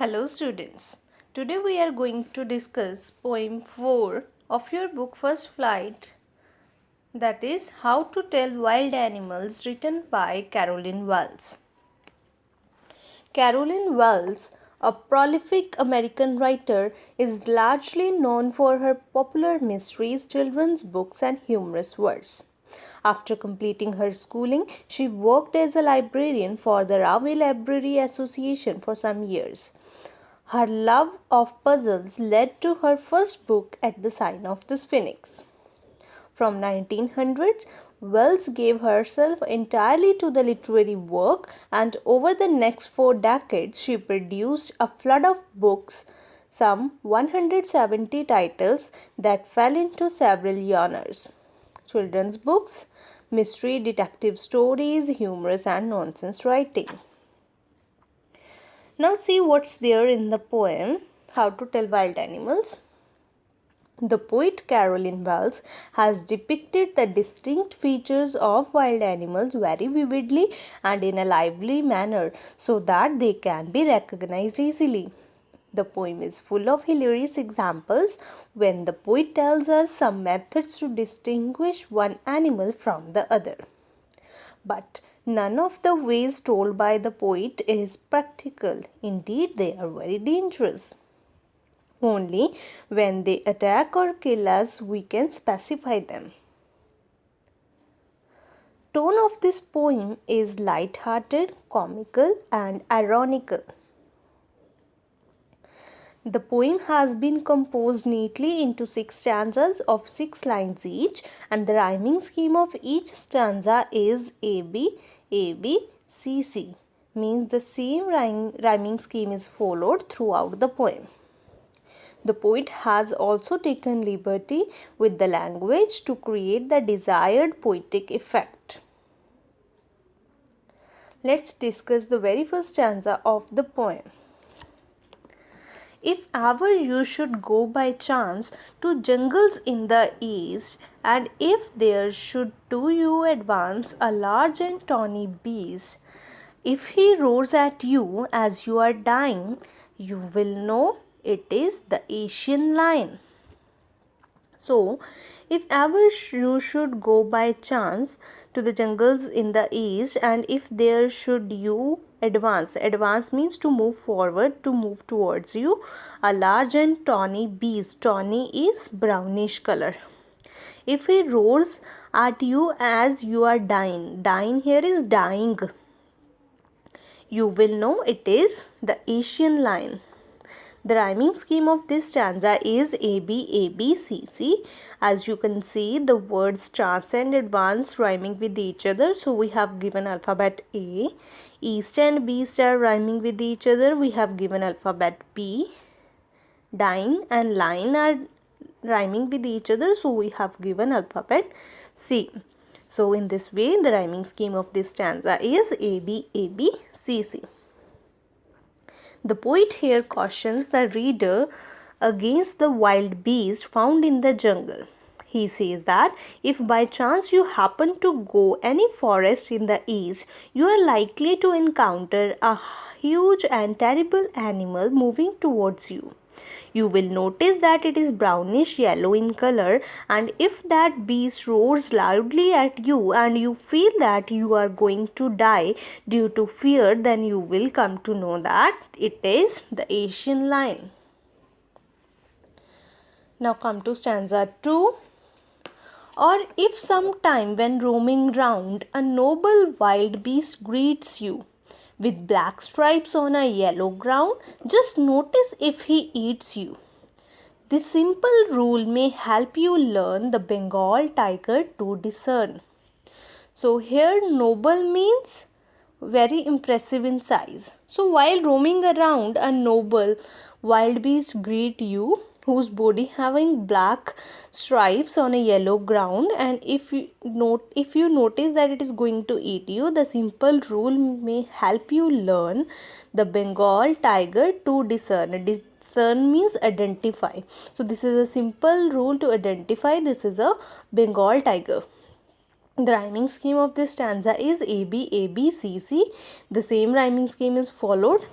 Hello students. Today we are going to discuss poem 4 of your book First Flight, that is How to Tell Wild Animals, written by Carolyn Wells. Carolyn Wells, a prolific American writer, is largely known for her popular mysteries, children's books and humorous verse. After completing her schooling, she worked as a librarian for the Ravi Library Association for some years. Her love of puzzles led to her first book, At the Sign of the Sphinx. From 1900s, Wells gave herself entirely to the literary work, and over the next 4 decades she produced a flood of books, some 170 titles that fell into several genres: children's books, mystery, detective stories, humorous and nonsense writing. Now see what's there in the poem How to Tell Wild Animals. The poet Carolyn Wells has depicted the distinct features of wild animals very vividly and in a lively manner so that they can be recognized easily. The poem is full of hilarious examples when the poet tells us some methods to distinguish one animal from the other. But none of the ways told by the poet is practical. Indeed, they are very dangerous. Only when they attack or kill us we can specify them. Tone of this poem is light-hearted, comical and ironical. The poem has been composed neatly into 6 stanzas of 6 lines each, and the rhyming scheme of each stanza is AB, AB, CC. Means the same rhyming scheme is followed throughout the poem. The poet has also taken liberty with the language to create the desired poetic effect. Let's discuss the very first stanza of the poem. If ever you should go by chance to jungles in the east, and if there should to you advance a large and tawny beast, if he roars at you as you are dying, you will know it is the Asian lion. So, if ever you should go by chance to the jungles in the east, and if there should you advance means to move forward, to move towards you, a large and tawny beast. Tawny is brownish color. If he roars at you as you are dying here is dying, you will know it is the Asian lion. The rhyming scheme of this stanza is AB, AB, CC. As you can see, the words chance and advance rhyming with each other. So we have given alphabet A. East and beast are rhyming with each other. We have given alphabet B. Dying and line are rhyming with each other. So we have given alphabet C. So in this way, the rhyming scheme of this stanza is AB, AB, CC. The poet here cautions the reader against the wild beast found in the jungle. He says that if by chance you happen to go any forest in the east, you are likely to encounter a huge and terrible animal moving towards you. You will notice that it is brownish yellow in color, and if that beast roars loudly at you and you feel that you are going to die due to fear, then you will come to know that it is the Asian lion. Now come to stanza 2. Or if sometime when roaming round a noble wild beast greets you with black stripes on a yellow ground, just notice if he eats you. This simple rule may help you learn the Bengal tiger to discern. So here noble means very impressive in size. So while roaming around, a noble wild beast greet you, whose body having black stripes on a yellow ground, and if you notice that it is going to eat you, the simple rule may help you learn the Bengal tiger to discern. Discern means identify. So this is a simple rule to identify this is a Bengal tiger. The rhyming scheme of this stanza is AB, AB, CC. The same rhyming scheme is followed.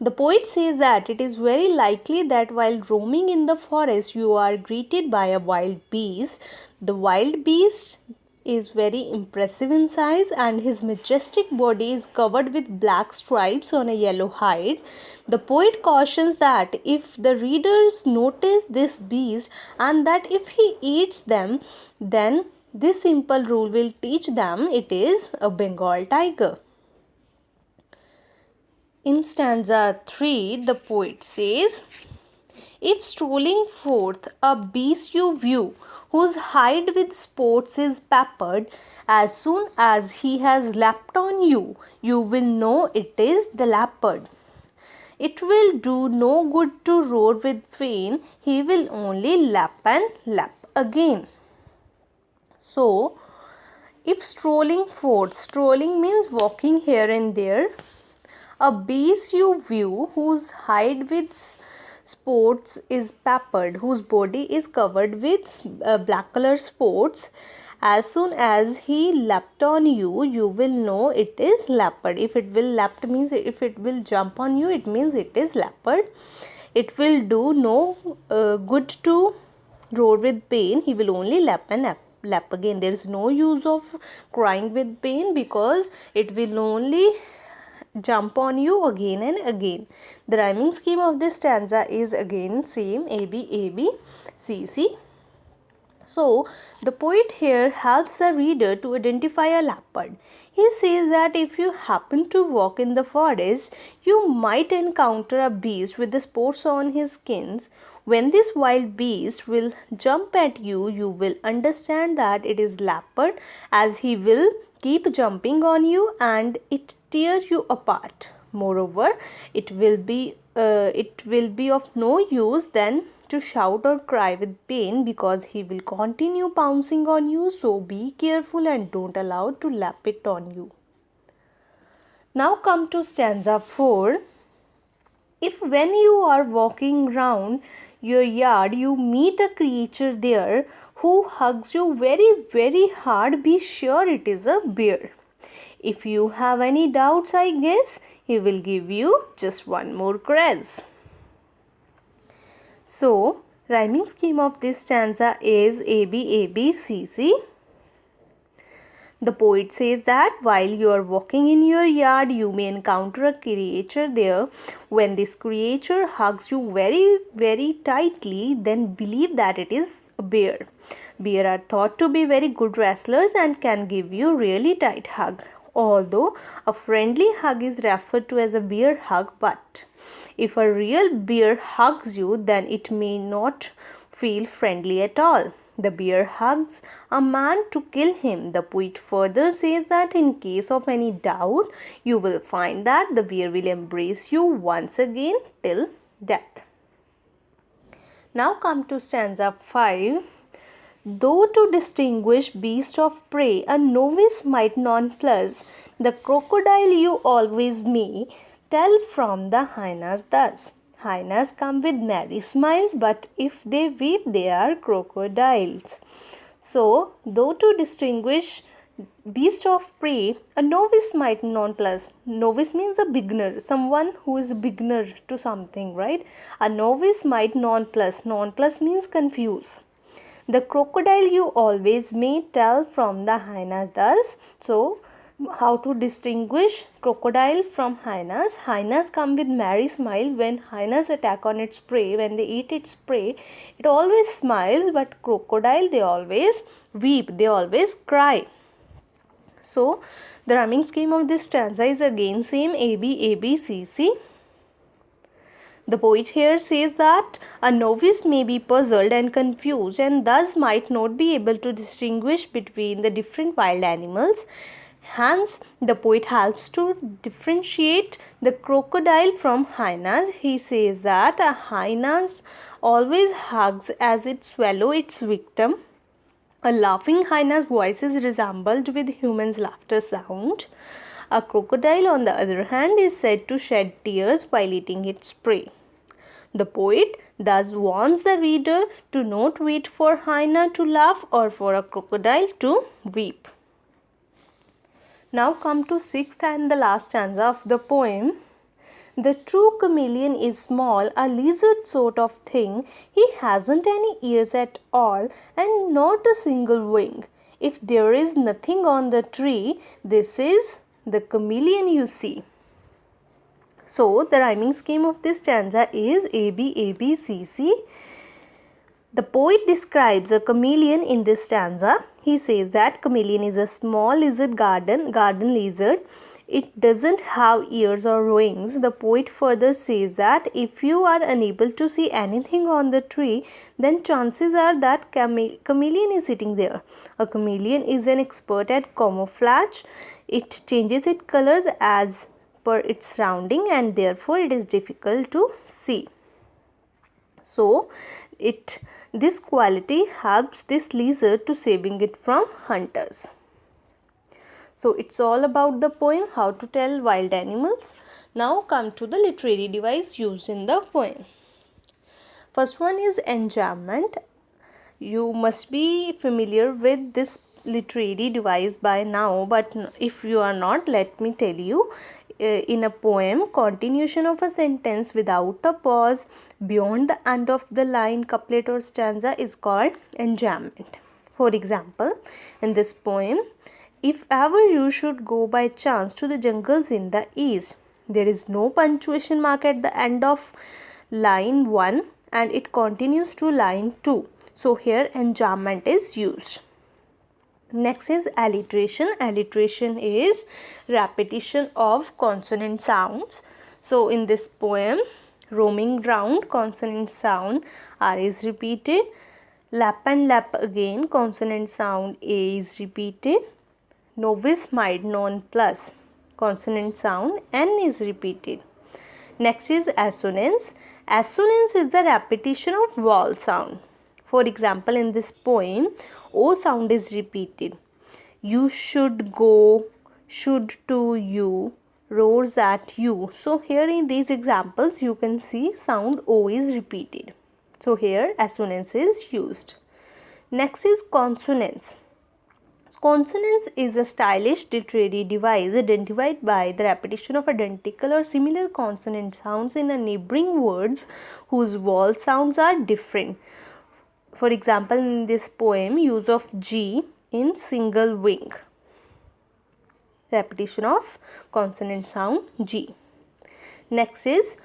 The poet says that it is very likely that while roaming in the forest you are greeted by a wild beast. The wild beast is very impressive in size and his majestic body is covered with black stripes on a yellow hide. The poet cautions that if the readers notice this beast and that if he eats them, then this simple rule will teach them it is a Bengal tiger. In stanza 3, the poet says, if strolling forth a beast you view, whose hide with spots is peppered, as soon as he has leapt on you, you will know it is the leopard. It will do no good to roar with pain, he will only lap and lap again. So, if strolling forth, strolling means walking here and there. A beast you view whose hide with spots is peppered, whose body is covered with black color spots. As soon as he leapt on you, you will know it is leopard. If it will leapt means if it will jump on you, it means it is leopard. It will do no good to roar with pain. He will only lap and lap again. There is no use of crying with pain because it will only jump on you again and again. The rhyming scheme of this stanza is again same, A B A B C C. So the poet here helps the reader to identify a leopard. He says that if you happen to walk in the forest, you might encounter a beast with the spots on his skins. When this wild beast will jump at you, you will understand that it is leopard, as he will keep jumping on you and it tear you apart. Moreover, it will be of no use then to shout or cry with pain because he will continue pouncing on you. So be careful and don't allow to lap it on you. Now come to stanza 4. If when you are walking round your yard you meet a creature there who hugs you very, very hard, be sure it is a bear. If you have any doubts, I guess he will give you just one more caress. So, rhyming scheme of this stanza is A B A B C C. The poet says that while you are walking in your yard, you may encounter a creature there. When this creature hugs you very, very tightly, then believe that it is a bear. Bear are thought to be very good wrestlers and can give you really tight hug. Although a friendly hug is referred to as a bear hug, but if a real bear hugs you, then it may not feel friendly at all. The bear hugs a man to kill him. The poet further says that in case of any doubt, you will find that the bear will embrace you once again till death. Now come to stanza 5. Though to distinguish beast of prey a novice might nonplus, the crocodile you always may tell from the hyenas thus. Hyenas come with merry smiles, but if they weep, they are crocodiles. So, though to distinguish beast of prey, a novice might nonplus. Novice means a beginner, someone who is a beginner to something, right? A novice might nonplus. Nonplus means confuse. The crocodile you always may tell from the hyenas thus. So, how to distinguish crocodile from hyenas? Hyenas come with merry smile. When hyenas attack on its prey, when they eat its prey, it always smiles, but crocodile, they always weep, they always cry. So, the rhyming scheme of this stanza is again same, A B A B C C. The poet here says that a novice may be puzzled and confused and thus might not be able to distinguish between the different wild animals. Hence, the poet helps to differentiate the crocodile from hyenas. He says that a hyenas always hugs as it swallows its victim. A laughing hyena's voice is resembled with humans' laughter sound. A crocodile, on the other hand, is said to shed tears while eating its prey. The poet thus warns the reader to not wait for hyena to laugh or for a crocodile to weep. Now come to sixth and the last stanza of the poem. The true chameleon is small, a lizard sort of thing. He hasn't any ears at all and not a single wing. If there is nothing on the tree, this is the chameleon you see. So, the rhyming scheme of this stanza is A, B, A, B, C, C. The poet describes a chameleon in this stanza. He says that chameleon is a small lizard garden lizard. It doesn't have ears or wings. The poet further says that if you are unable to see anything on the tree, then chances are that chameleon is sitting there. A chameleon is an expert at camouflage. It changes its colors as per its surrounding and therefore it is difficult to see. So, this quality helps this lizard to saving it from hunters. So, it's all about the poem How to Tell Wild Animals. Now come to the literary device used in the poem. First one is enjambment. You must be familiar with this literary device by now, but if you are not, let me tell you. In a poem, continuation of a sentence without a pause beyond the end of the line, couplet or stanza is called enjambment. For example, in this poem, if ever you should go by chance to the jungles in the east, there is no punctuation mark at the end of line 1 and it continues to line 2. So here enjambment is used. Next is alliteration. Alliteration is repetition of consonant sounds. So in this poem, roaming round, consonant sound R is repeated. Lap and lap again, consonant sound A is repeated. Novice might non plus, consonant sound N is repeated. Next is assonance. Assonance is the repetition of vowel sound. For example, in this poem, O sound is repeated. You should go, should to you, roars at you. So here in these examples, you can see sound O is repeated. So here assonance is used. Next is consonance. Consonance is a stylish literary device identified by the repetition of identical or similar consonant sounds in a neighboring words whose vowel sounds are different. For example, in this poem, use of G in single wing. Repetition of consonant sound G. Next is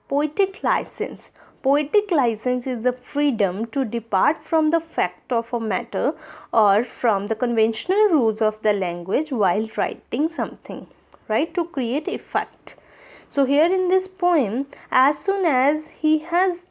poetic license. Poetic license is the freedom to depart from the fact of a matter or from the conventional rules of the language while writing something, right, to create effect. So here in this poem, as soon as he has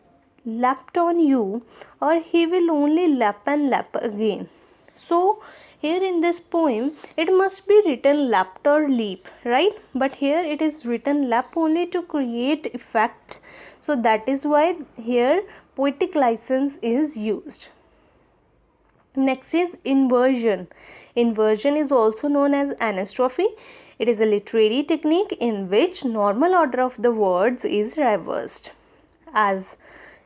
lapped on you, or he will only lap and lap again. So here in this poem, it must be written lapped or leap, right? But here it is written lap only to create effect. So that is why here poetic license is used. Next is inversion. Inversion is also known as anastrophe. It is a literary technique in which normal order of the words is reversed. As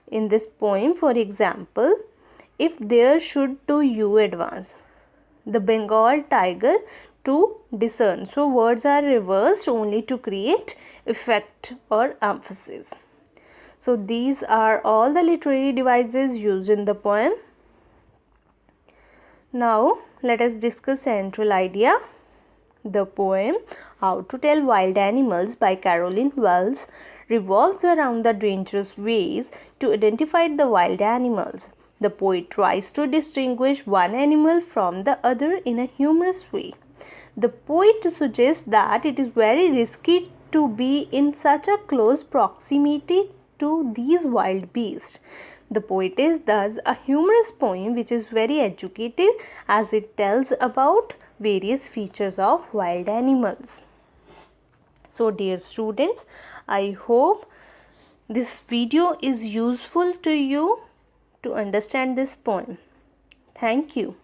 in this poem, for example, if there should to you advance, the Bengal tiger to discern. So words are reversed only to create effect or emphasis. So these are all the literary devices used in the poem. Now let us discuss central idea. The poem How to Tell Wild Animals by Carolyn Wells revolves around the dangerous ways to identify the wild animals. The poet tries to distinguish one animal from the other in a humorous way. The poet suggests that it is very risky to be in such a close proximity to these wild beasts. The poet is thus a humorous poem which is very educative as it tells about various features of wild animals. So dear students, I hope this video is useful to you to understand this poem. Thank you.